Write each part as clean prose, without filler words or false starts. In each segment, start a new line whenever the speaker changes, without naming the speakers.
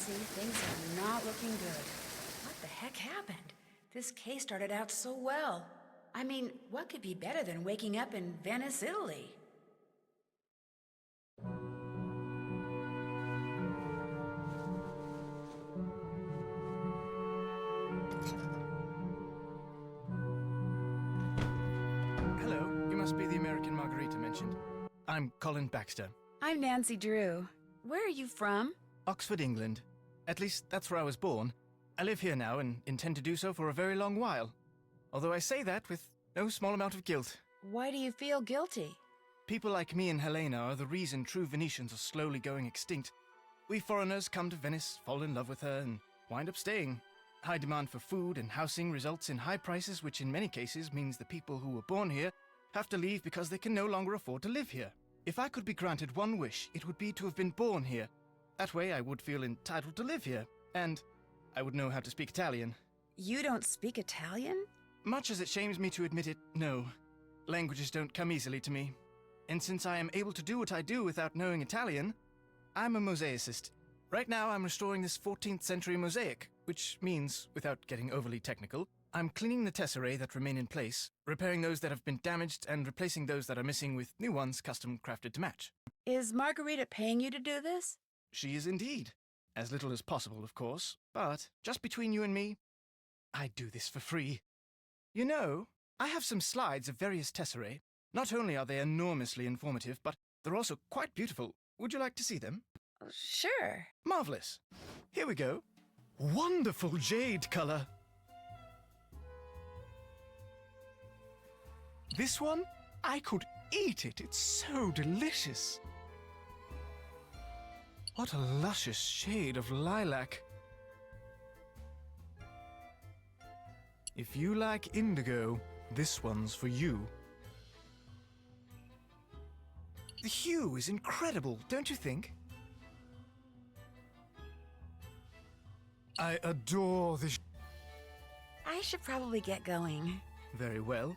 see, things are not looking good. What the heck happened? This case started out so well. I mean, what could be better than waking up in Venice, Italy?
Hello, you must be the American Margarita mentioned. I'm Colin Baxter.
I'm Nancy Drew. Where are you from?
Oxford, England. At least, that's where I was born. I live here now and intend to do so for a very long while. Although I say that with no small amount of guilt.
Why do you feel guilty?
People like me and Helena are the reason true Venetians are slowly going extinct. We foreigners come to Venice, fall in love with her, and wind up staying. High demand for food and housing results in high prices, which in many cases means the people who were born here have to leave because they can no longer afford to live here. If I could be granted one wish, it would be to have been born here. That way I would feel entitled to live here, and I would know how to speak Italian.
You don't speak Italian?
Much as it shames me to admit it, no. Languages don't come easily to me. And since I am able to do what I do without knowing Italian, I'm a mosaicist. Right now I'm restoring this 14th century mosaic, which means, without getting overly technical, I'm cleaning the tesserae that remain in place, repairing those that have been damaged, and replacing those that are missing with new ones custom crafted to match.
Is Margarita paying you to do this?
She is indeed. As little as possible, of course, but just between you and me, I do this for free. You know, I have some slides of various tesserae. Not only are they enormously informative, but they're also quite beautiful. Would you like to see them?
Sure.
Marvelous. Here we go. Wonderful jade color. This one, I could eat it. It's so delicious. What a luscious shade of lilac. If you like indigo, this one's for you. The hue is incredible, don't you think? I adore this.
I should probably get going.
Very well.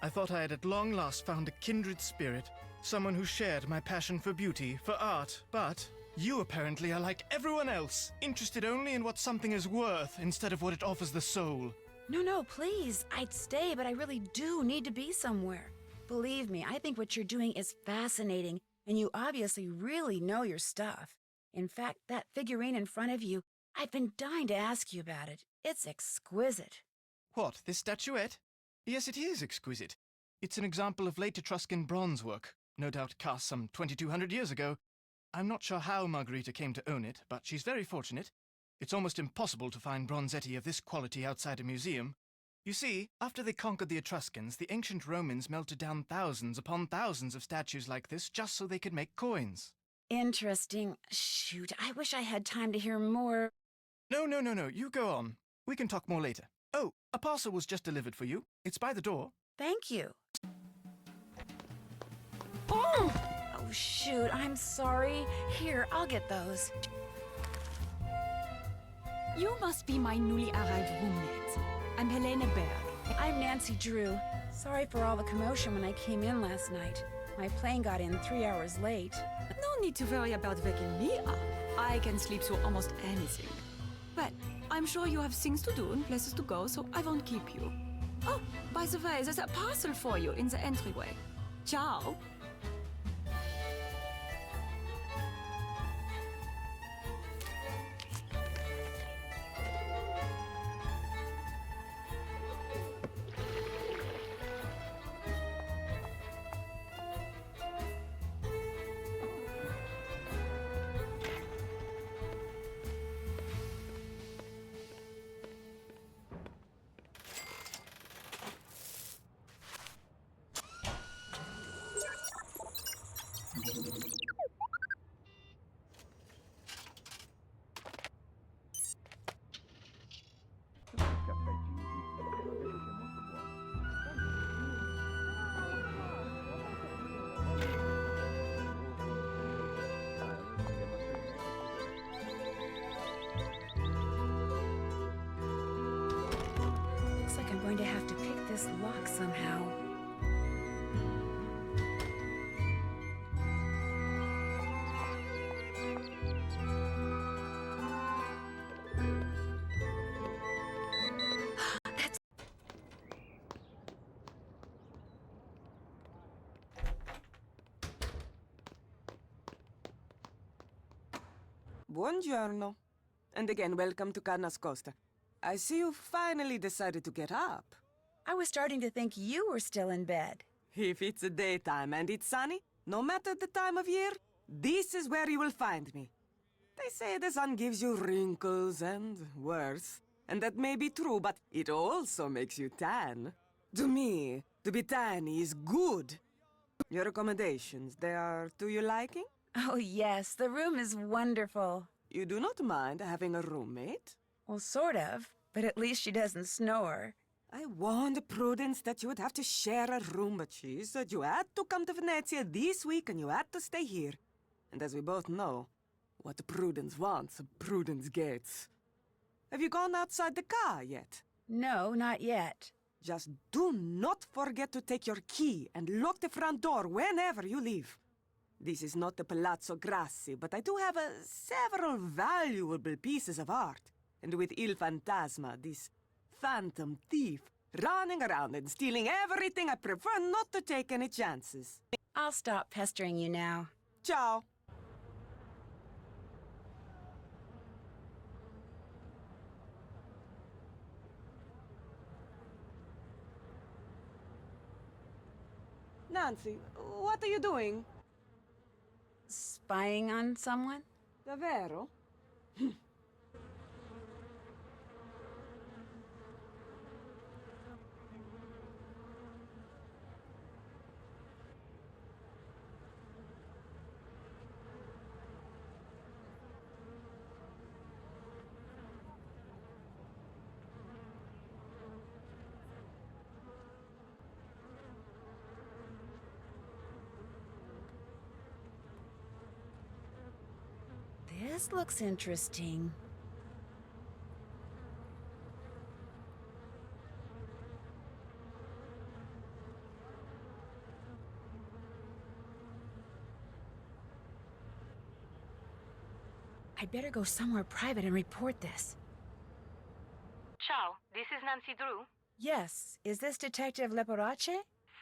I thought I had at long last found a kindred spirit, someone who shared my passion for beauty, for art, but you apparently are like everyone else, interested only in what something is worth instead of what it offers the soul.
No, please. I'd stay, but I really do need to be somewhere. Believe me, I think what you're doing is fascinating, and you obviously really know your stuff. In fact, that figurine in front of you, I've been dying to ask you about it. It's exquisite.
What, this statuette? Yes, it is exquisite. It's an example of late Etruscan bronze work, no doubt cast some 2,200 years ago. I'm not sure how Margarita came to own it, but she's very fortunate. It's almost impossible to find bronzetti of this quality outside a museum. You see, after they conquered the Etruscans, the ancient Romans melted down thousands upon thousands of statues like this just so they could make coins.
Interesting. Shoot, I wish I had time to hear more.
No, you go on. We can talk more later. Oh, a parcel was just delivered for you. It's by the door.
Thank you. Oh, shoot, I'm sorry. Here, I'll get those.
You must be my newly arrived roommate. I'm Helena Berg.
I'm Nancy Drew. Sorry for all the commotion when I came in last night. My plane got in 3 hours late.
No need to worry about waking me up. I can sleep through almost anything. But I'm sure you have things to do and places to go, so I won't keep you. Oh, by the way, there's a parcel for you in the entryway. Ciao.
Looks like I'm going to have to pick this lock somehow.
buongiorno. And again, welcome to Carnas Costa. I see you finally decided to get up.
I was starting to think you were still in bed.
If it's a daytime and it's sunny, no matter the time of year, this is where you will find me. They say the sun gives you wrinkles and worse. And that may be true, but it also makes you tan. To me, to be tanny is good. Your accommodations, they are to your liking?
Oh, yes, the room is wonderful.
You do not mind having a roommate?
Well, sort of, but at least she doesn't snore.
I warned Prudence that you would have to share a room, but she said you had to come to Venezia this week and you had to stay here. And as we both know, what Prudence wants, Prudence gets. Have you gone outside the car yet?
No, not yet.
Just do not forget to take your key and lock the front door whenever you leave. This is not the Palazzo Grassi, but I do have several valuable pieces of art. And with Il Fantasma, this phantom thief, running around and stealing everything, I prefer not to take any chances.
I'll stop pestering you now.
Ciao. Nancy, what are you doing?
Spying on someone?
Davvero?
This looks interesting. I'd better go somewhere private and report this.
Ciao, this is Nancy Drew.
Yes, is this Detective Leporace?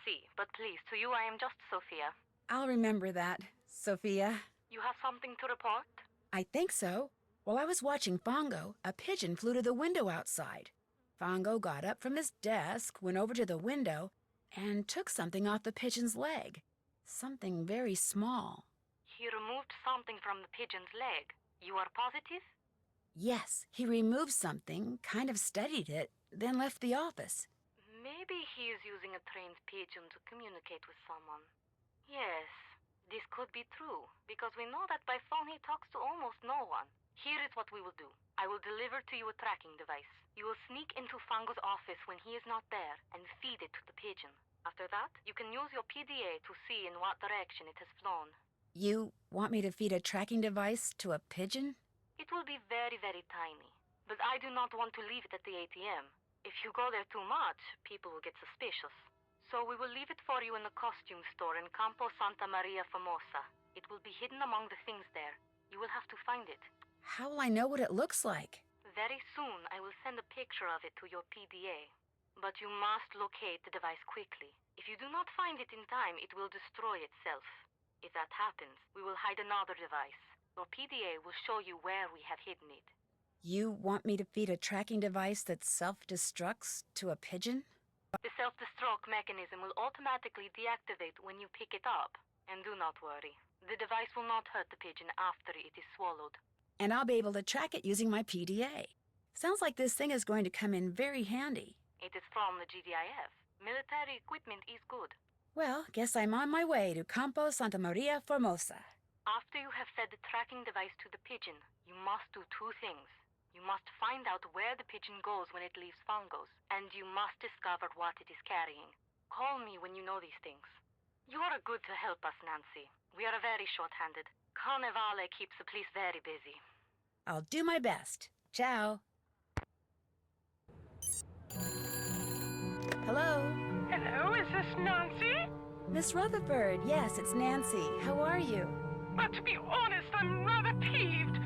Si, but please, to you I am just Sophia.
I'll remember that, Sophia.
You have something to report?
I think so. While I was watching Fongo, a pigeon flew to the window outside. Fongo got up from his desk, went over to the window, and took something off the pigeon's leg. Something very small.
He removed something from the pigeon's leg. You are positive?
Yes, he removed something, kind of studied it, then left the office.
Maybe he is using a trained pigeon to communicate with someone. Yes, this could be true, because we know that by phone he talks to almost no one. Here is what we will do. I will deliver to you a tracking device. You will sneak into Fango's office when he is not there and feed it to the pigeon. After that, you can use your PDA to see in what direction it has flown.
You want me to feed a tracking device to a pigeon?
It will be very, very tiny. But I do not want to leave it at the ATM. If you go there too much, people will get suspicious. So we will leave it for you in the costume store in Campo Santa Maria Formosa. It will be hidden among the things there. You will have to find it.
How will I know what it looks like?
Very soon, I will send a picture of it to your PDA. But you must locate the device quickly. If you do not find it in time, it will destroy itself. If that happens, we will hide another device. Your PDA will show you where we have hidden it.
You want me to feed a tracking device that self-destructs to a pigeon?
The self-destruct mechanism will automatically deactivate when you pick it up. And do not worry. The device will not hurt the pigeon after it is swallowed.
And I'll be able to track it using my PDA. Sounds like this thing is going to come in very handy.
It is from the GDIF. Military equipment is good.
Well, guess I'm on my way to Campo Santa Maria Formosa.
After you have fed the tracking device to the pigeon, you must do two things. You must find out where the pigeon goes when it leaves Fongo's, and you must discover what it is carrying. Call me when you know these things. You are good to help us, Nancy. We are very short-handed. Carnevale keeps the police very busy.
I'll do my best. Ciao. Hello?
Hello, is this Nancy?
Miss Rutherford, yes, it's Nancy. How are you?
But to be honest, I'm rather peeved.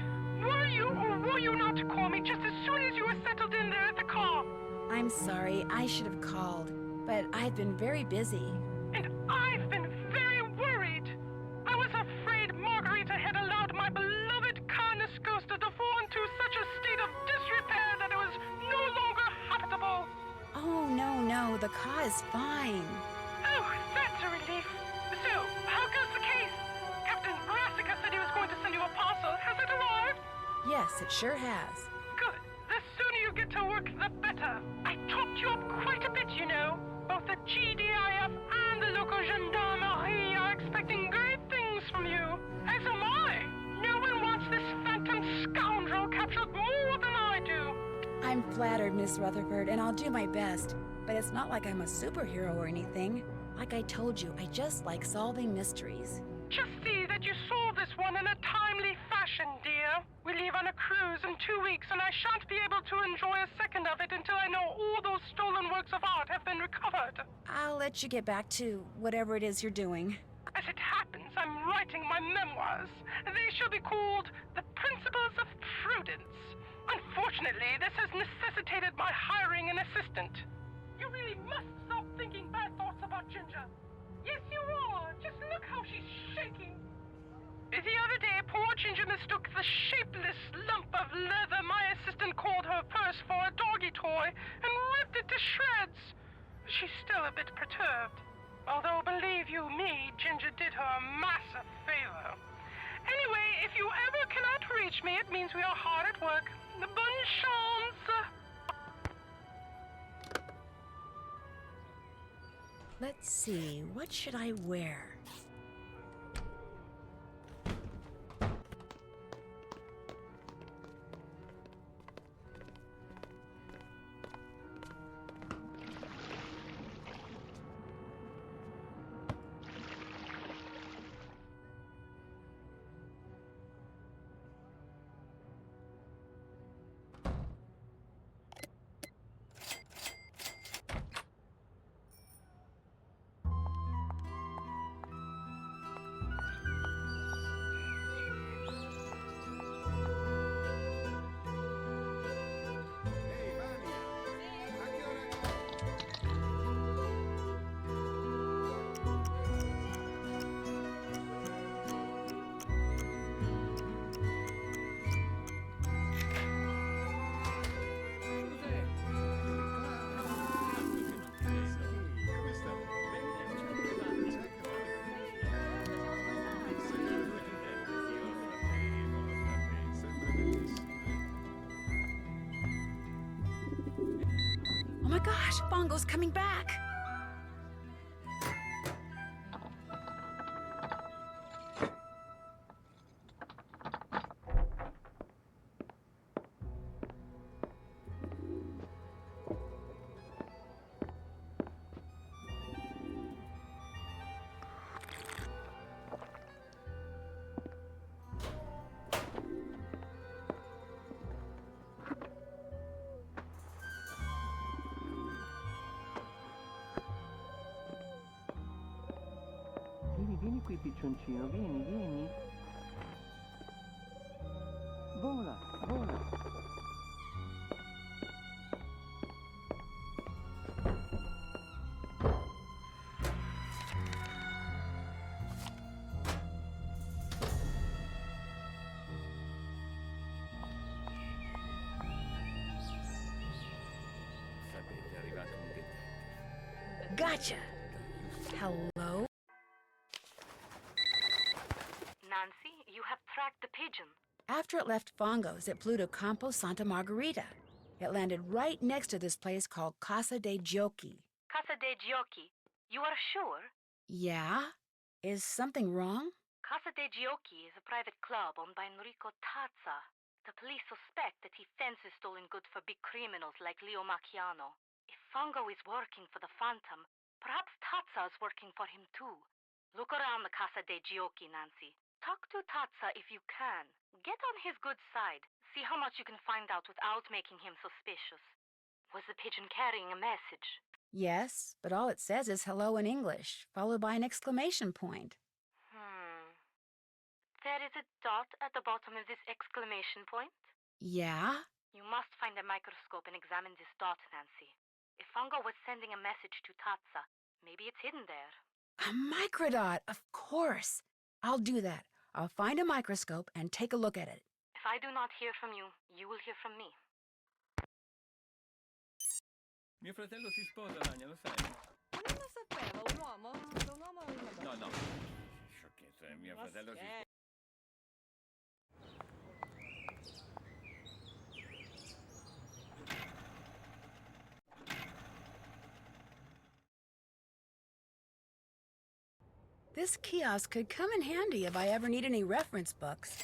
Were you or were you not to call me just as soon as you were settled in there at the car?
I'm sorry, I should have called, but I've been very busy.
And I've been very worried. I was afraid Margarita had allowed my beloved Carnes Ghost
macaw is fine.
Oh, that's a relief. So, how goes the case? Captain Brassica said he was going to send you a parcel. Has it arrived?
Yes, it sure has.
Good. The sooner you get to work, the better. I talked you up quite a bit, you know. Both the GDIF and the local gendarmerie are expecting great things from you. As am I. No one wants this phantom scoundrel captured more than I do.
I'm flattered, Miss Rutherford, and I'll do my best. But it's not like I'm a superhero or anything. Like I told you, I just like solving mysteries.
Just see that you solve this one in a timely fashion, dear. We leave on a cruise in 2 weeks, and I shan't be able to enjoy a second of it until I know all those stolen works of art have been recovered.
I'll let you get back to whatever it is you're doing.
As it happens, I'm writing my memoirs. They shall be called The Principles of Prudence. Unfortunately, this has necessitated my hiring an assistant. You really must stop thinking bad thoughts about Ginger. Yes, you are. Just look how she's shaking. The other day, poor Ginger mistook the shapeless lump of leather my assistant called her purse for a doggy toy and ripped it to shreds. She's still a bit perturbed. Although, believe you me, Ginger did her a massive favor. Anyway, if you ever cannot reach me, it means we are hard at work. Bonne chance!
Let's see, what should I wear? Oh my gosh, Bongo's coming back!
Vieni qui, piccioncino, vieni. Vola.
Sapete, è arrivato un detective.
Gotcha! Hello?
Nancy, you have tracked the pigeon.
After it left Fongo's, it flew to Campo Santa Margarita. It landed right next to this place called Casa de Giochi.
Casa de Giochi. You are sure?
Yeah? Is something wrong?
Casa de Giochi is a private club owned by Enrico Tazza. The police suspect that he fences stolen goods for big criminals like Leo Macchiano. If Fongo is working for the Phantom, perhaps Tazza is working for him too. Look around the Casa de Giochi, Nancy. Talk to Tazza if you can. Get on his good side. See how much you can find out without making him suspicious. Was the pigeon carrying a message?
Yes, but all it says is hello in English, followed by an exclamation point.
There is a dot at the bottom of this exclamation point.
Yeah?
You must find a microscope and examine this dot, Nancy. If Fongo was sending a message to Tazza, maybe it's hidden there.
A microdot, of course. I'll do that. I'll find a microscope and take a look at it.
If I do not hear from you, you will hear from me.
Mio fratello si sposa, Rania, lo sai?
Ma non lo sapeva, un uomo? Un uomo o una donna?
No, no. Sciocchezza, mio
Ma
fratello si
scherzo.
This kiosk could come in handy if I ever need any reference books.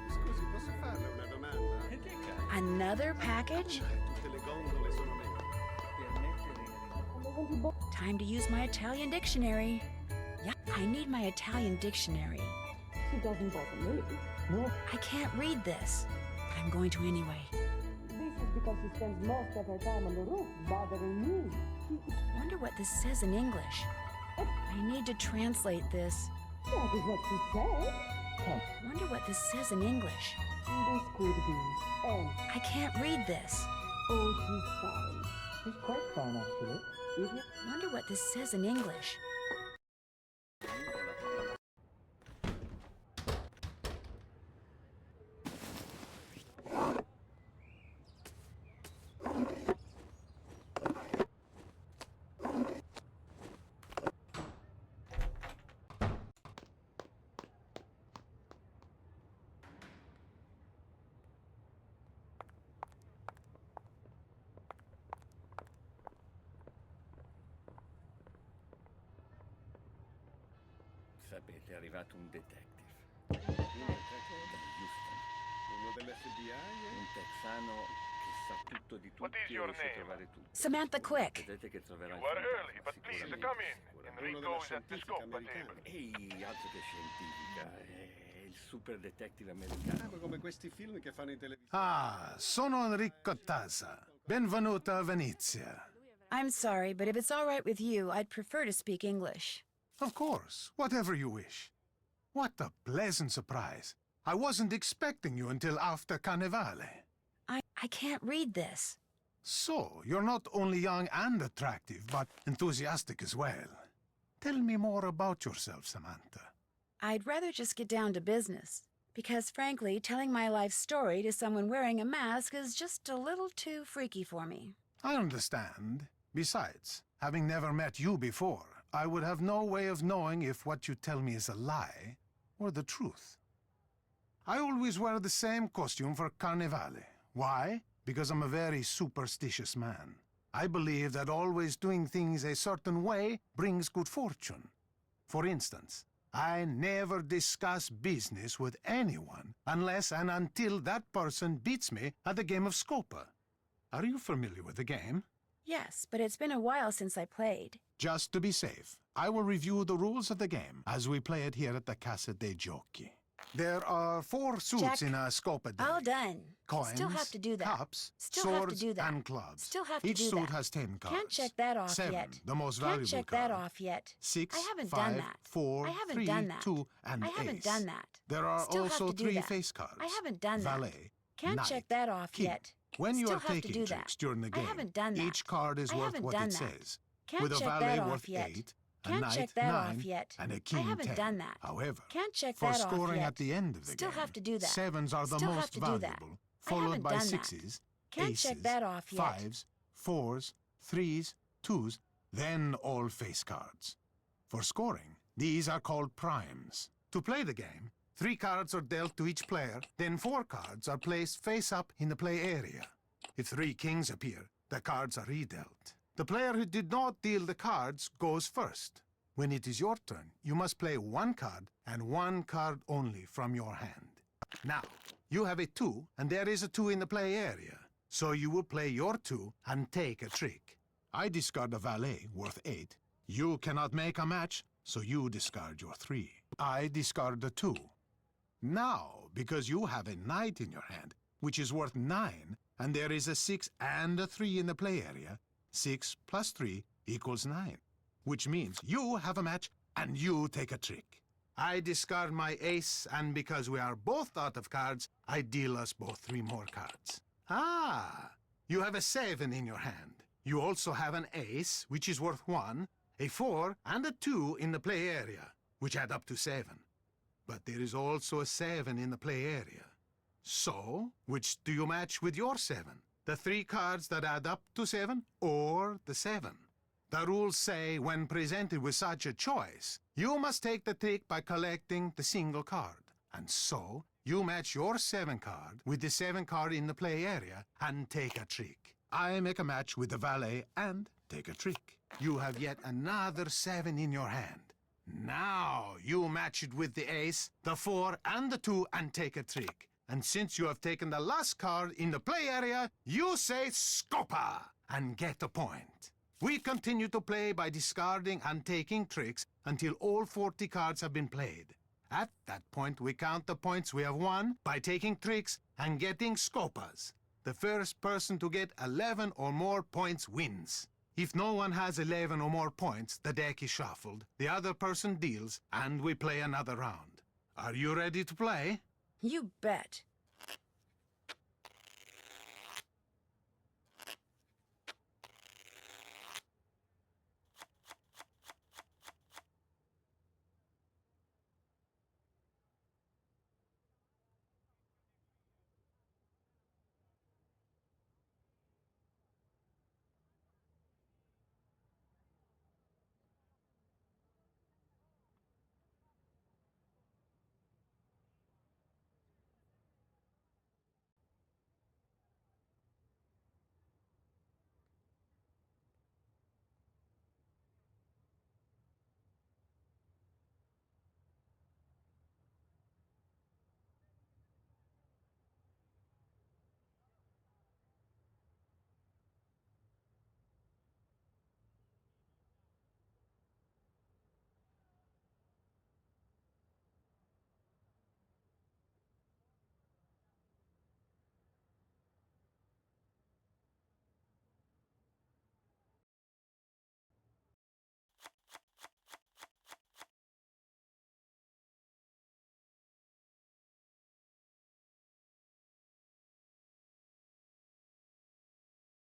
Scusi, posso farle una domanda?
E che cazzo?
Another package?
Tutte le gondole sono mie.
Time to use my Italian dictionary. Yeah, I need my Italian dictionary.
She doesn't bother me. No,
I can't read this, but I'm going to anyway.
this is because she spends most of her time on the roof bothering me.
Wonder what this says in English. I need to translate this.
That is what she said.
Wonder what this says in English.
This could be. And,
I can't read this.
oh, she's fine. She's quite fine, actually. Isn't it?
Wonder what this says in English.
Sapete, è arrivato un detective. Da Houston.
Uno dell'FBI?
Un texano che sa tutto di
What
tutti
is
e
your
riesce a
name?
trovare tutto.
Samantha Quick.
Vedete che troverà
You
il
are
fantasma,
early, but please
sicuramente,
come in.
sicuramente.
Enrico is at the scopa table.
Ehi, altro che scientifica, è il super detective americano.
Come questi film che fanno in televisione.
Ah, sono Enrico Tazza. Benvenuto a Venezia.
I'm sorry, but if it's all right with you, I'd prefer to speak English.
Of course, whatever you wish. What a pleasant surprise. I wasn't expecting you until after Carnevale.
I can't read this.
So, you're not only young and attractive, but enthusiastic as well. Tell me more about yourself, Samantha.
I'd rather just get down to business. Because frankly, telling my life story to someone wearing a mask is just a little too freaky for me.
I understand. Besides, having never met you before, I would have no way of knowing if what you tell me is a lie or the truth. I always wear the same costume for Carnevale. Why? Because I'm a very superstitious man. I believe that always doing things a certain way brings good fortune. For instance, I never discuss business with anyone unless and until that person beats me at the game of Scopa. Are you familiar with the game?
Yes, but it's been a while since I played.
Just to be safe, I will review the rules of the game as we play it here at the Casa dei Giochi. There are 4 suits
Jack,
in a Scopa deck.
All done.
Coins,
Still have to do that.
cups,
Still have to
swords,
do that.
and clubs.
Still have to
Each
do
suit
that.
has 10 cards.
Can't check that off
7,
yet.
the most
Can't
valuable
check
card.
that off yet.
6,
I haven't
5,
done that.
4,
I haven't
3,
done that.
2, and
I haven't
ace.
done that.
There are
Still have
also
to do
3
that.
face cards.
I haven't done that.
Valet,
Can't
knight,
check that off
king.
yet.
When you
Still
are
have to
taking
do
tricks
that.
during the
I
game,
haven't done that.
each card is
I
worth
haven't
what
done
it
that.
says.
Can't
with a
check
valet
that off
worth
yet.
8, a
Can't
knight
check that
9,
off yet.
and a
I
king
haven't
10.
done that.
However,
Can't check
for
that off
scoring
yet.
at the end of the
Still
game,
have to do that.
7s are the
Still have
most
to do that.
valuable,
I
followed
haven't
by
done that.
6s,
Can't
aces,
check that off yet.
5s, 4s, 3s, 2s, then all face cards. For scoring, these are called primes. To play the game, 3 cards are dealt to each player, then 4 cards are placed face up in the play area. If 3 kings appear, the cards are redealt. The player who did not deal the cards goes first. When it is your turn, you must play 1 card and 1 card only from your hand. Now, you have a 2, and there is a 2 in the play area. So you will play your 2 and take a trick. I discard a valet worth 8. You cannot make a match, so you discard your 3. I discard the 2. Now, because you have a knight in your hand, which is worth 9, and there is a 6 and a 3 in the play area, 6 plus 3 equals 9, which means you have a match and you take a trick. I discard my ace, and because we are both out of cards, I deal us both 3 more cards. Ah, you have a 7 in your hand. You also have an ace, which is worth 1, a 4, and a 2 in the play area, which add up to 7. But there is also a 7 in the play area. So, which do you match with your 7? The 3 cards that add up to 7, or the 7? The rules say when presented with such a choice, you must take the trick by collecting the single card. And so, you match your 7 card with the 7 card in the play area and take a trick. I make a match with the valet and take a trick. You have yet another 7 in your hand. Now you match it with the ace, the 4, and the 2 and take a trick. And since you have taken the last card in the play area, you say Scopa and get a point. We continue to play by discarding and taking tricks until all 40 cards have been played. At that point, we count the points we have won by taking tricks and getting Scopas. The first person to get 11 or more points wins. If no one has 11 or more points, the deck is shuffled, the other person deals, and we play another round. Are you ready to play?
You bet.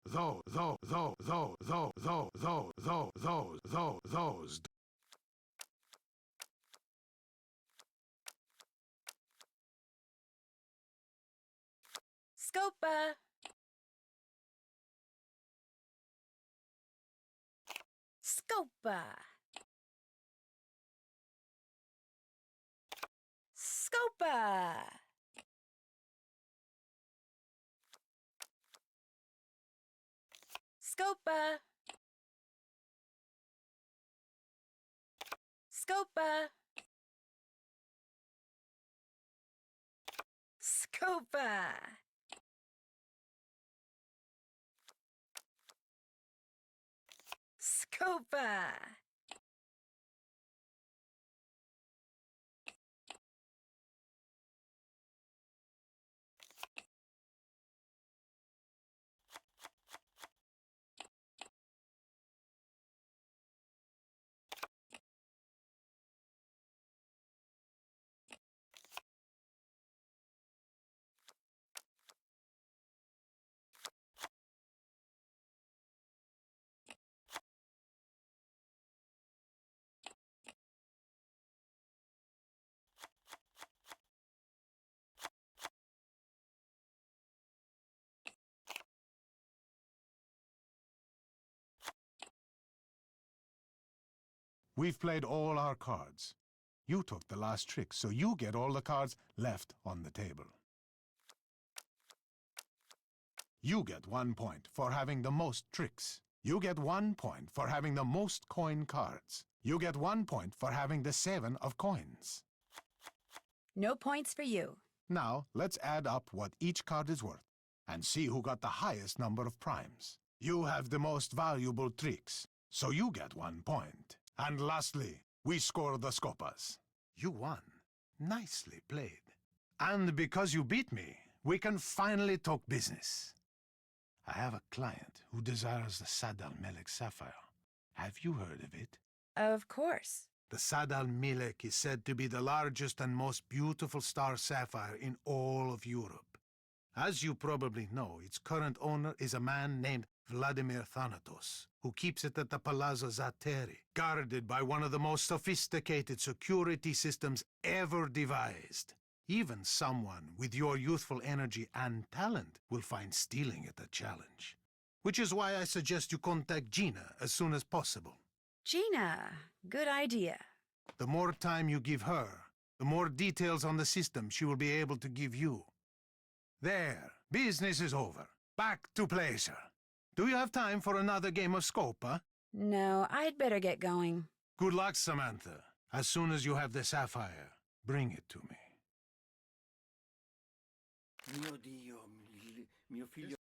Those.
Scopa. Scopa. Scopa. Scopa. Scopa. Scopa. Scopa.
We've played all our cards. You took the last trick, so you get all the cards left on the table. You get 1 point for having the most tricks. You get 1 point for having the most coin cards. You get 1 point for having the 7 of coins.
No points for you.
Now, let's add up what each card is worth and see who got the highest number of primes. You have the most valuable tricks, so you get 1 point. And lastly, we score the Scopas. You won. Nicely played. And because you beat me, we can finally talk business. I have a client who desires the Sad al-Melek sapphire. Have you heard of it?
Of course.
The Sad al-Melek is said to be the largest and most beautiful star sapphire in all of Europe. As you probably know, its current owner is a man named Vladimir Thanatos, who keeps it at the Palazzo Zateri, guarded by one of the most sophisticated security systems ever devised. Even someone with your youthful energy and talent will find stealing it a challenge. Which is why I suggest you contact Gina as soon as possible.
Gina, good idea.
The more time you give her, the more details on the system she will be able to give you. There, business is over. Back to pleasure. Do you have time for another game of Scopa?
No, I'd better get going.
Good luck, Samantha. As soon as you have the sapphire, bring it to me.
Mio Dio, mio figlio...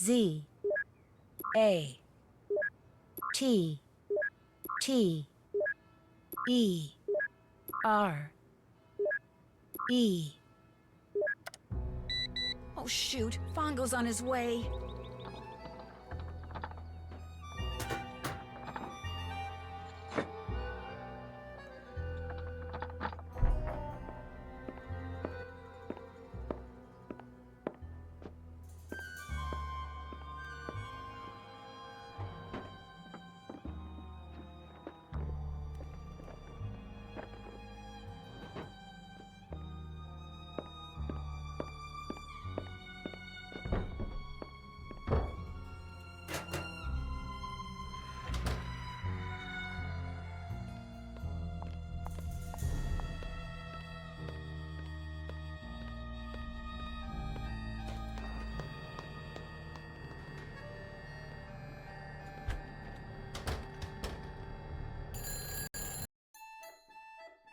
Z A T T E R E. Oh shoot, Fongo's on his way.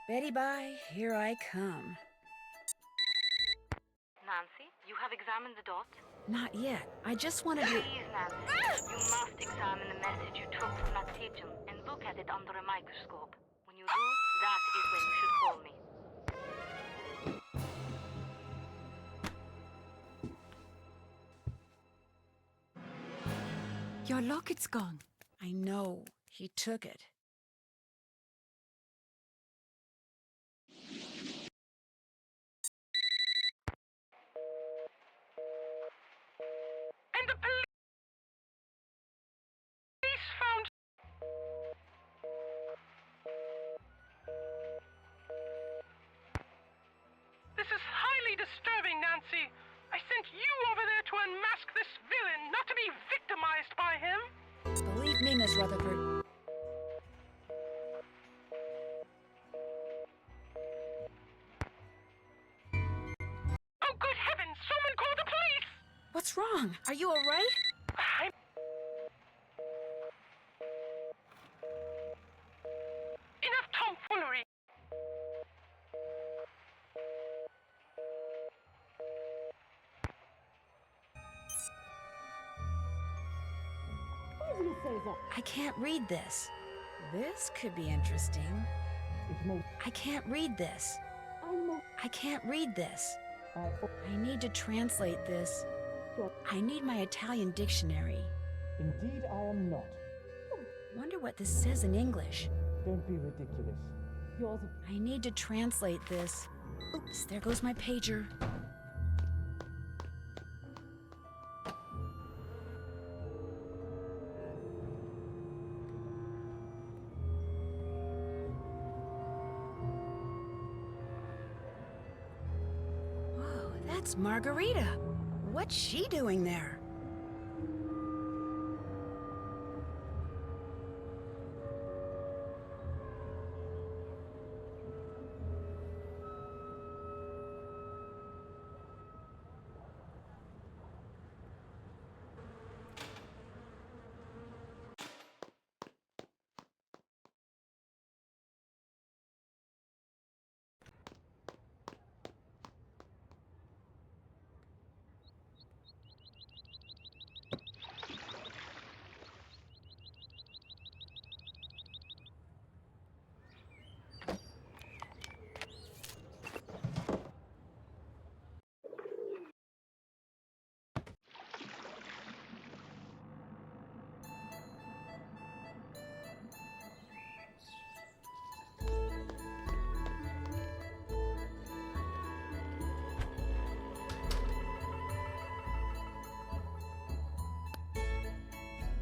Betty Bye, here I come.
Nancy, you have examined the dot?
Not yet. I just wanted to...
Please, Nancy, you must examine the message you took from that pigeon and look at it under a microscope. When you do, that is when you should call me.
Your locket's gone.
I know. He took it.
And the police found... This is highly disturbing, Nancy. I sent you over there to unmask this villain, not to be victimized by him.
Believe me, Miss Rutherford.
Oh, good heavens! Someone call the police!
What's wrong? Are you all right?
I'm... Enough tomfoolery!
Why do you say that?
I can't read this. This could be interesting.
It's most...
I can't read this.
I'm most...
I can't read this. I need to translate this. I need my Italian dictionary.
Indeed, I am not.
Wonder what this says in English.
Don't be ridiculous. Yours...
I need to translate this. Oops, there goes my pager. Whoa, that's Margarita. What's she doing there?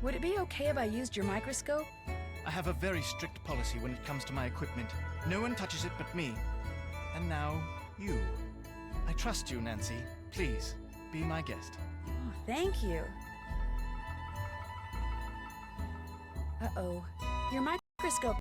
Would it be okay if I used your microscope?
I have a very strict policy when it comes to my equipment. No one touches it but me. And now, you. I trust you, Nancy. Please, be my guest.
Oh, thank you. Uh-oh. Your microscope.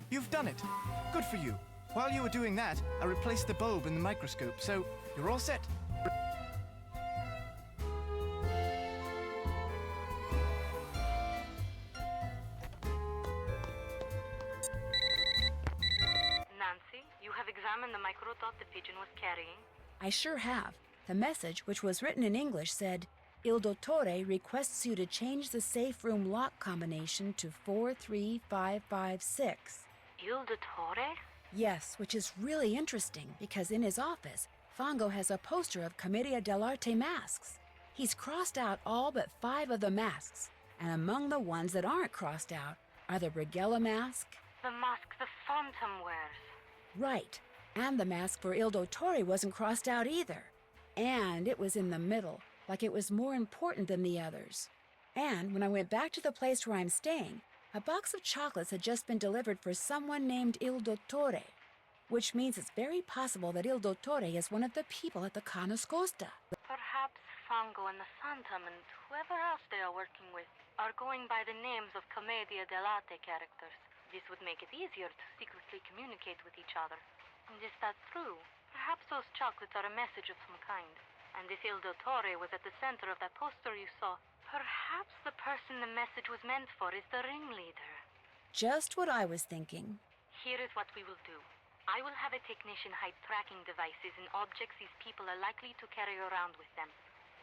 You've done it. Good for you. While you were doing that, I replaced the bulb in the microscope, so you're all set.
Nancy, you have examined the microdot the pigeon was carrying?
I sure have. The message, which was written in English, said, Il Dottore requests you to change the safe room lock combination to 43556.
Il Dottore?
Yes, which is really interesting because in his office, Fongo has a poster of Commedia dell'arte masks. He's crossed out all but 5 of the masks, and among the ones that aren't crossed out are the Brighella mask.
The mask the Phantom wears.
Right, and the mask for Il Dottore wasn't crossed out either. And it was in the middle, like it was more important than the others. And when I went back to the place where I'm staying, a box of chocolates had just been delivered for someone named Il Dottore, which means it's very possible that Il Dottore is one of the people at the Ca' Nascosta.
Perhaps Fongo and the Phantom and whoever else they are working with are going by the names of Commedia dell'arte characters. This would make it easier to secretly communicate with each other. And if that's true, perhaps those chocolates are a message of some kind. And if Il Dottore was at the center of that poster you saw, perhaps the person the message was meant for is the ringleader.
Just what I was thinking.
Here is what we will do. I will have a technician hide tracking devices in objects these people are likely to carry around with them.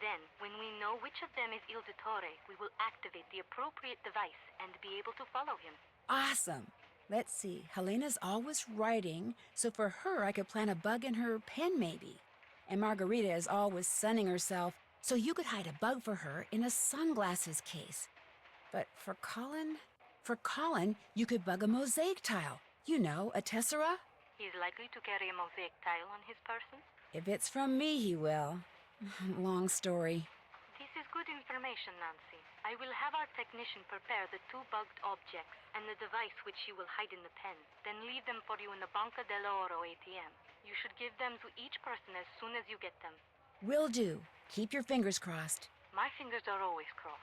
Then, when we know which of them is Il Dottore, we will activate the appropriate device and be able to follow him.
Awesome. Let's see. Helena's always writing, so for her I could plant a bug in her pen maybe. And Margarita is always sunning herself, so you could hide a bug for her in a sunglasses case. But for Colin, you could bug a mosaic tile. You know, a tessera.
He's likely to carry a mosaic tile on his person.
If it's from me, he will. Long story.
This is good information, Nancy. I will have our technician prepare the 2 bugged objects and the device which you will hide in the pen, then leave them for you in the Banca dell'Oro ATM. You should give them to each person as soon as you get them.
Will do. Keep your fingers crossed.
My fingers are always crossed.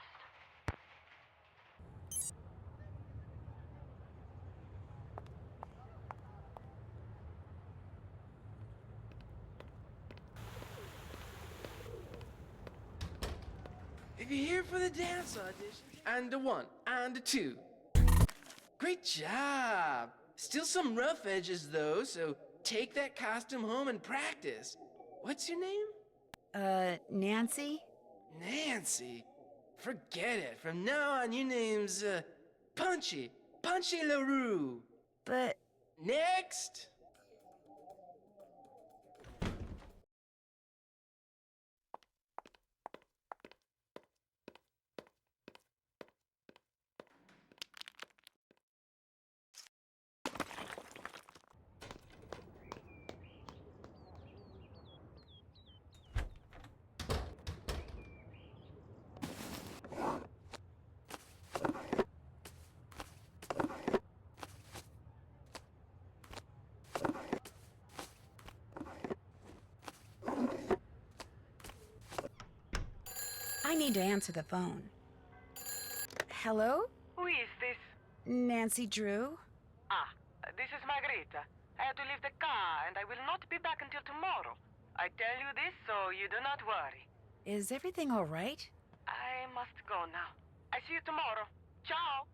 If you're here for the dance audition, and a 1, and a 2. Great job! Still some rough edges though, so take that costume home and practice. What's your name?
Nancy?
Nancy? Forget it. From now on, your name's, Punchy. Punchy LaRue.
But...
Next!
I need to answer the phone. Hello?
Who is this?
Nancy Drew?
This is Margarita. I have to leave the car, and I will not be back until tomorrow. I tell you this so you do not worry.
Is everything all right?
I must go now. I see you tomorrow. Ciao!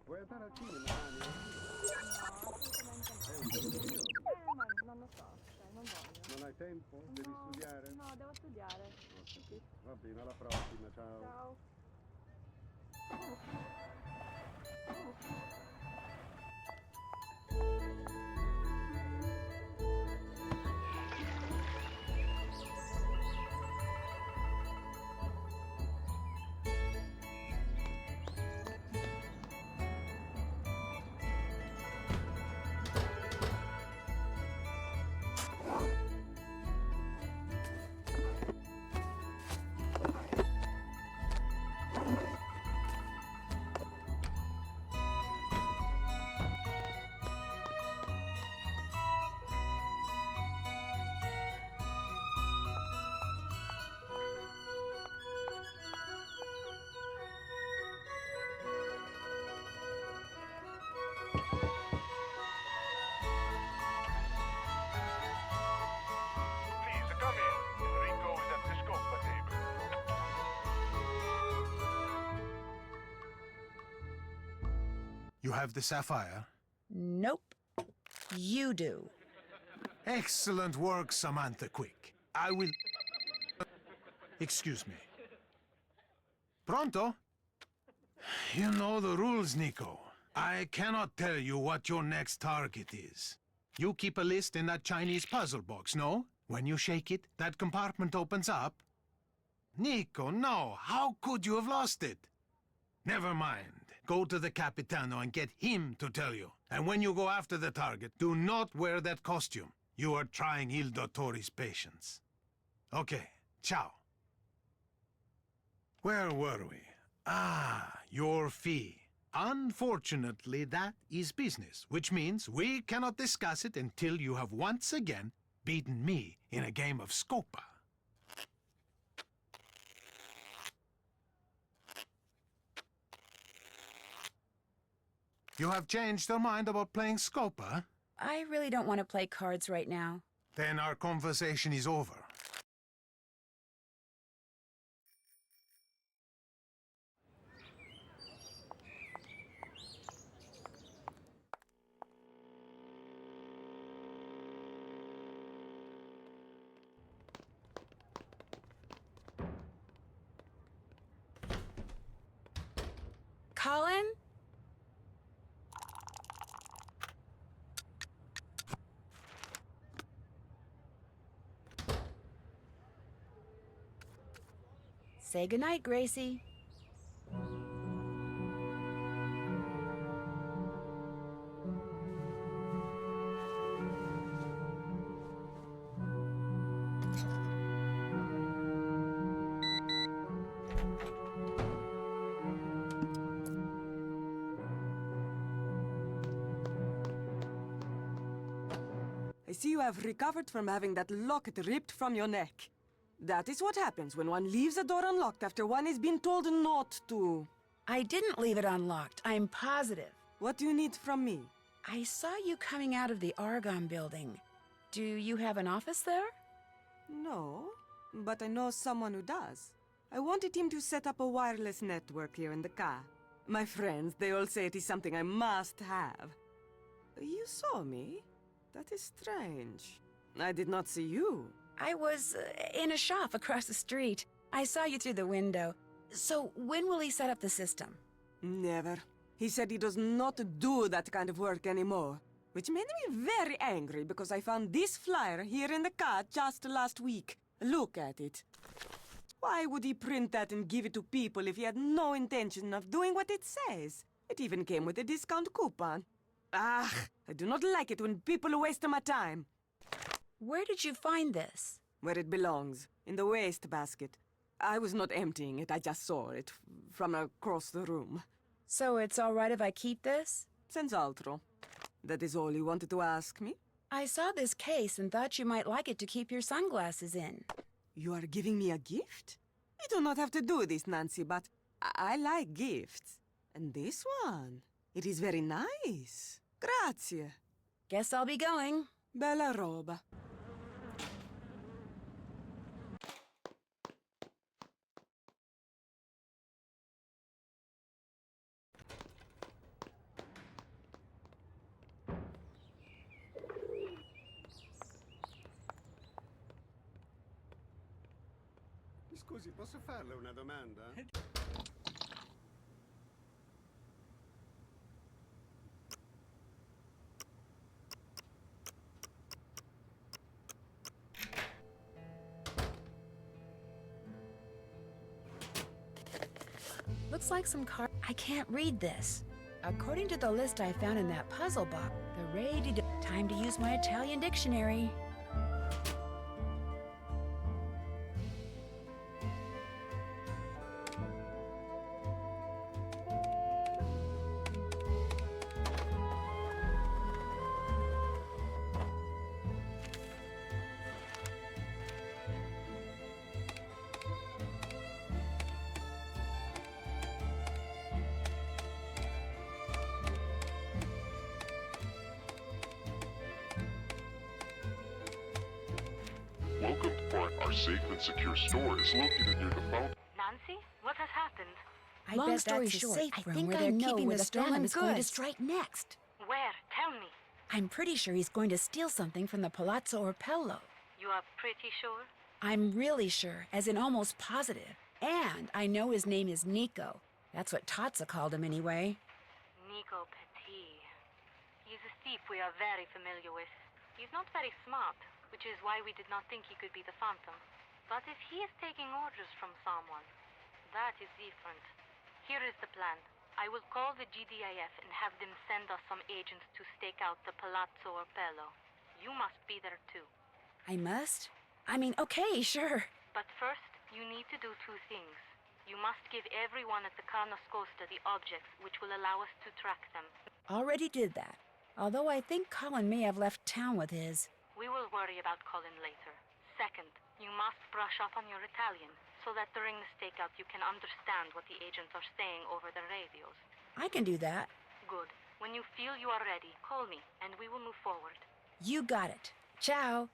Vuoi andare al cinema, Dani? È un bellissimo.
Ma non lo so, cioè non voglio.
Non hai tempo? Devi studiare?
No, devo studiare.
Ho capito. Va bene, alla prossima, ciao.
Ciao.
Please, come in. Enrico is at the scopa table.
You have the sapphire?
Nope. You do.
Excellent work, Samantha Quick. I will... Excuse me. Pronto? You know the rules, Nico. I cannot tell you what your next target is. You keep a list in that Chinese puzzle box, no? When you shake it, that compartment opens up. Nico, no! How could you have lost it? Never mind. Go to the Capitano and get him to tell you. And when you go after the target, do not wear that costume. You are trying Il Dottore's patience. Okay, ciao. Where were we? Ah, your fee. Unfortunately, that is business, which means we cannot discuss it until you have once again beaten me in a game of Scopa. You have changed your mind about playing Scopa?
I really don't want to play cards right now.
Then our conversation is over.
Colin? Say goodnight, Gracie.
I see you have recovered from having that locket ripped from your neck. That is what happens when one leaves a door unlocked after one is being told not to.
I didn't leave it unlocked. I'm positive.
What do you need from me?
I saw you coming out of the Argonne building. Do you have an office there?
No, but I know someone who does. I wanted him to set up a wireless network here in the car. My friends, they all say it is something I must have. You saw me? That is strange. I did not see you.
I was in a shop across the street. I saw you through the window. So when will he set up the system?
Never. He said he does not do that kind of work anymore. Which made me very angry because I found this flyer here in the car just last week. Look at it. Why would he print that and give it to people if he had no intention of doing what it says? It even came with a discount coupon. Ah, I do not like it when people waste my time.
Where did you find this?
Where it belongs, in the waste basket. I was not emptying it, I just saw it from across the room.
So it's all right if I keep this?
Senz'altro. That is all you wanted to ask me?
I saw this case and thought you might like it to keep your sunglasses in.
You are giving me a gift? You do not have to do this, Nancy, but I like gifts. And this one, it is very nice. Grazie.
Guess I'll be going.
Bella roba.
Scusi, posso farle una domanda?
Looks like some car. I can't read this. According to the list I found in that puzzle box, the ready to time to use my Italian dictionary.
Welcome to our safe and secure store is located near the fountain.
Nancy, what has happened?
I
Long
bet
story
that's the
short,
safe
I
room
think
where
I
they're
know
keeping
where
the
the stolen
Phantom is going to
goods.
strike next.
Where? Tell me.
I'm pretty sure he's going to steal something from the Palazzo Orpello.
You are pretty sure?
I'm really sure, as in almost positive. And I know his name is Nico. That's what Tatsa called him anyway.
Nico Petit. He's a thief we are very familiar with. He's not very smart, which is why we did not think he could be the Phantom. But if he is taking orders from someone, that is different. Here is the plan. I will call the GDIF and have them send us some agents to stake out the Palazzo Orpello. You must be there too.
I must? I mean, okay, sure.
But first, you need to do two things. You must give everyone at the Carnoscosta the objects which will allow us to track them.
Already did that. Although I think Colin may have left town with his.
We will worry about Colin later. Second, you must brush up on your Italian, so that during the stakeout you can understand what the agents are saying over the radios.
I can do that.
Good. When you feel you are ready, call me, and we will move forward.
You got it. Ciao.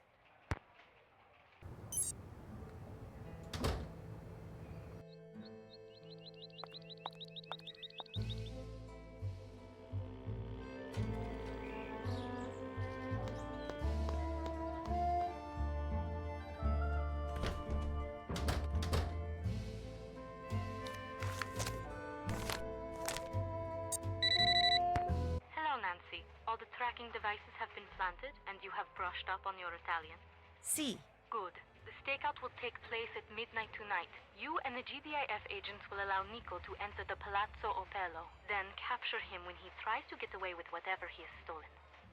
Hello, Nancy. All the tracking devices have been planted, and you have brushed up on your Italian.
See.
Good. The stakeout will take place at midnight tonight. You and the GDIF agents will allow Nico to enter the Palazzo Orpello, then capture him when he tries to get away with whatever he has stolen.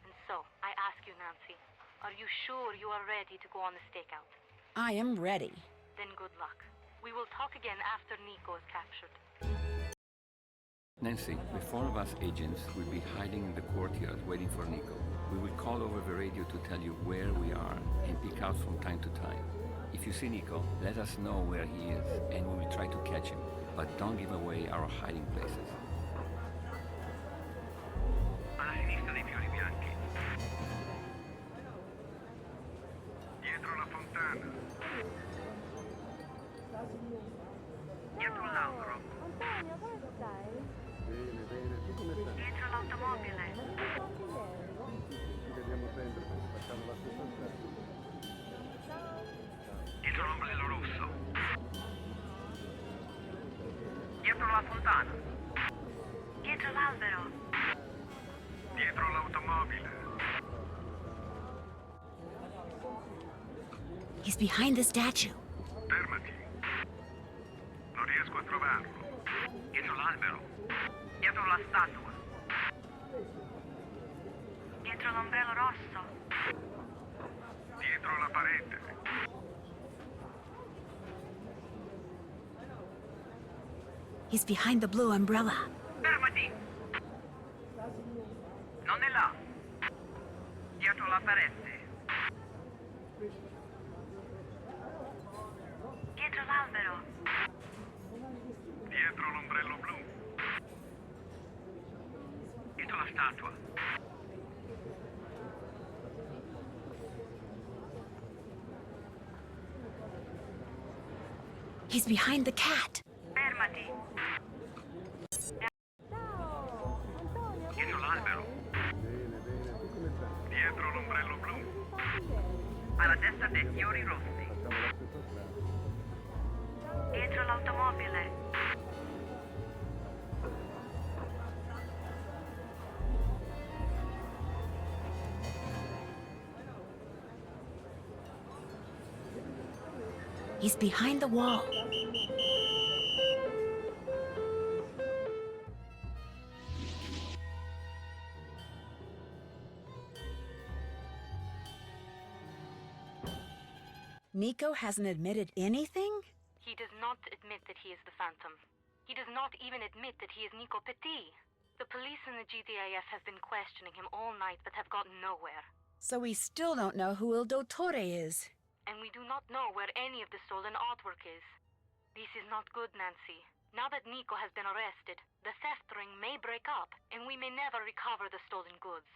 And so, I ask you, Nancy, are you sure you are ready to go on the stakeout?
I am ready.
Then good luck. We will talk again after Nico is captured.
Nancy, the four of us agents will be hiding in the courtyard waiting for Nico. We will call over the radio to tell you where we are and peek out from time to time. If you see Nico, let us know where he is and we will try to catch him. But don't give away our hiding places.
Alla sinistra dei fiori bianchi. Dietro la fontana. Dietro l'albero.
Antonio, dove stai?
Bene, bene. Tu come stai?
Dietro l'automobile.
Ci vediamo sempre perché facciamo la stessa strada.
Dietro l'ombrello rosso. Dietro la fontana.
Dietro l'albero.
Dietro l'automobile.
He's behind the statue.
Fermati. Non riesco a trovarlo. Dietro l'albero. Dietro la statua.
Dietro l'ombrello rosso.
Dietro la parete.
He's behind the blue umbrella.
Fermati! Non è là. Dietro la parete.
Dietro l'albero.
Dietro l'ombrello blu. Dietro la statua.
He's behind the cat.
Fermati.
Dietro l'albero. Dietro l'ombrello blu. Alla destra dei fiori rossi.
Dietro l'automobile.
He's behind the wall. Nico hasn't admitted anything?
He does not admit that he is the Phantom. He does not even admit that he is Nico Petit. The police and the GDIF have been questioning him all night but have gotten nowhere.
So we still don't know who Il Dottore is.
And we do not know where any of the stolen artwork is. This is not good, Nancy. Now that Nico has been arrested, the theft ring may break up, and we may never recover the stolen goods.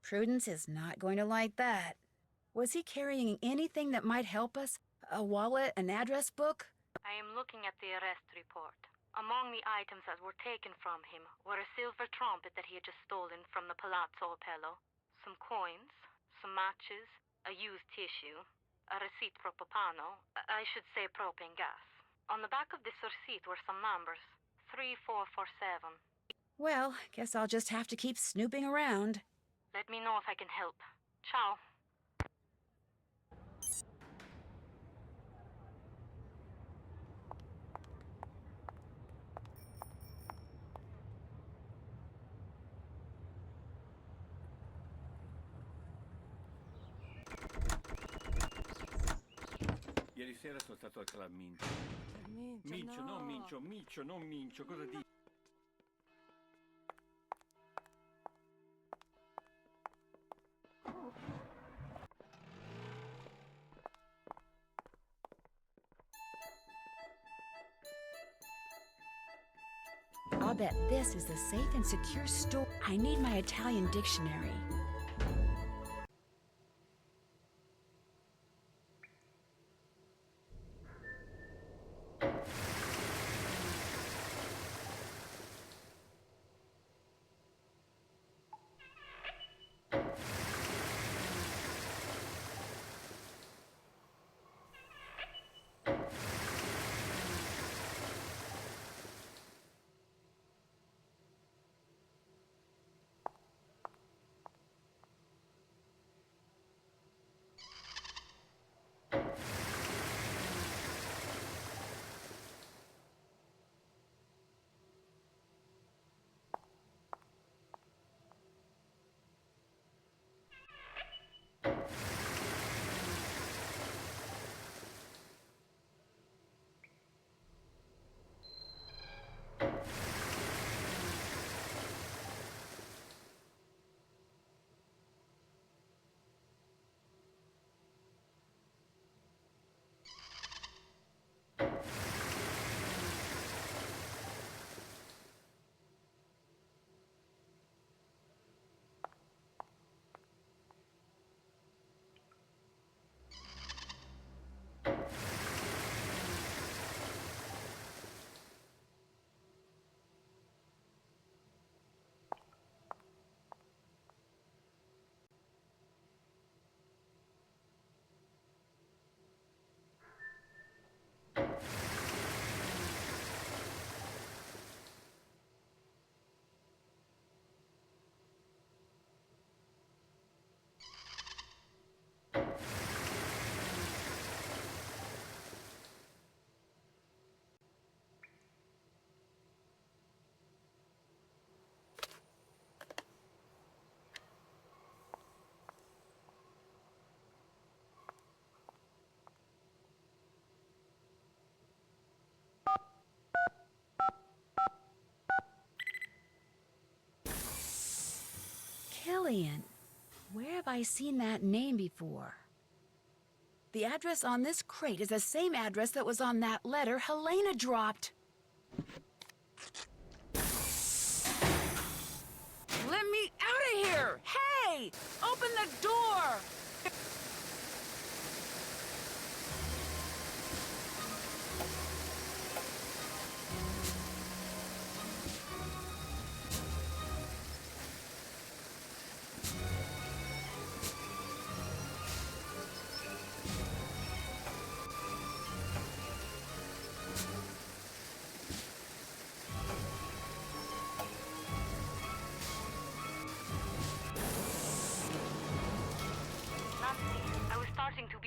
Prudence is not going to like that. Was he carrying anything that might help us? A wallet, an address book?
I am looking at the arrest report. Among the items that were taken from him were a silver trumpet that he had just stolen from the Palazzo Opello, some coins, some matches, a used tissue, a receipt for propano, I should say propane gas. On the back of this receipt were some numbers, 3447.
Well, guess I'll just have to keep snooping around.
Let me know if I can help. Ciao.
Ieri sera sono stato al club Mincio. Mincio,
no.
non Mincio, Mincio, non Mincio, cosa dici?
I'll bet this is the safe and secure store. I need my Italian dictionary. Killian. Where have I seen that name before? The address on this crate is the same address that was on that letter Helena dropped. Let me out of here! Hey! Open the door!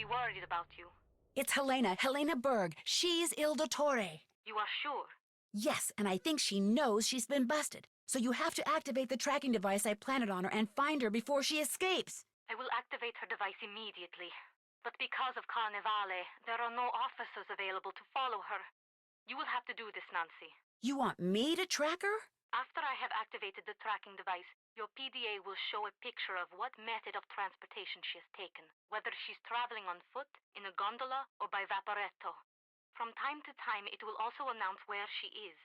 really worried about you.
It's Helena Berg. She's Il Dottore.
You are sure?
Yes, and I think she knows she's been busted. So you have to activate the tracking device I planted on her and find her before she escapes.
I will activate her device immediately. But because of Carnevale, there are no officers available to follow her. You will have to do this, Nancy.
You want me to track her?
After I have activated the tracking device, your PDA will show a picture of what method of transportation she has taken, whether she's traveling on foot, in a gondola, or by vaporetto. From time to time, it will also announce where she is.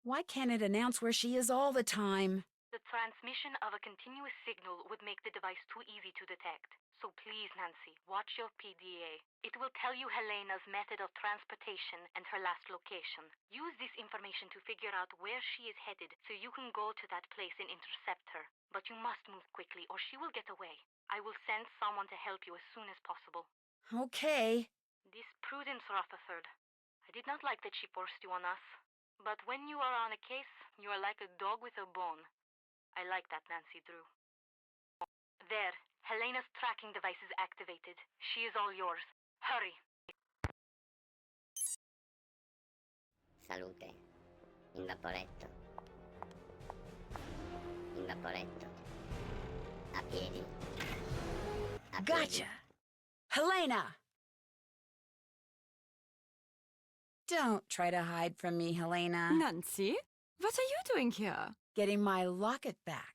Why can't it announce where she is all the time?
The transmission of a continuous signal would make the device too easy to detect. So please, Nancy, watch your PDA. It will tell you Helena's method of transportation and her last location. Use this information to figure out where she is headed so you can go to that place and intercept her. But you must move quickly or she will get away. I will send someone to help you as soon as possible.
Okay.
This Prudence Rutherford. I did not like that she forced you on us. But when you are on a case, you are like a dog with a bone. I like that, Nancy Drew. There, Helena's tracking device is activated. She is all yours. Hurry.
Salute. In vaporetto. In vaporetto. A piedi. A piedi.
Gotcha! Helena! Don't try to hide from me, Helena.
Nancy, what are you doing here?
Getting my locket back.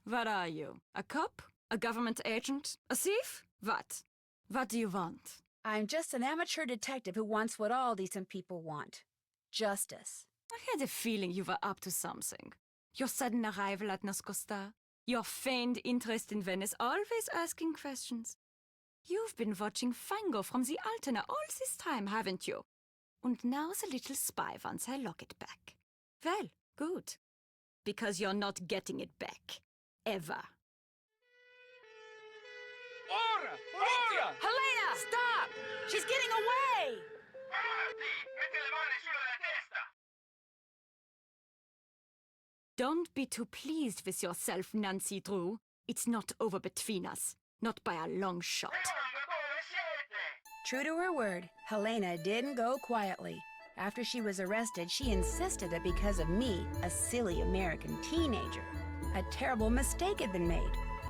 What are you? A cop? A government agent? A thief? What? What do you want?
I'm just an amateur detective who wants what all decent people want. Justice.
I had a feeling you were up to something. Your sudden arrival at Nascosta, your feigned interest in Venice, always asking questions. You've been watching Fango from the Altena all this time, haven't you? And now the little spy wants her locket back. Well, good. Because you're not getting it back. Ever.
Helena! Stop! She's getting away!
Don't be too pleased with yourself, Nancy Drew. It's not over between us. Not by a long shot.
True to her word, Helena didn't go quietly. After she was arrested, she insisted that because of me, a silly American teenager, a terrible mistake had been made.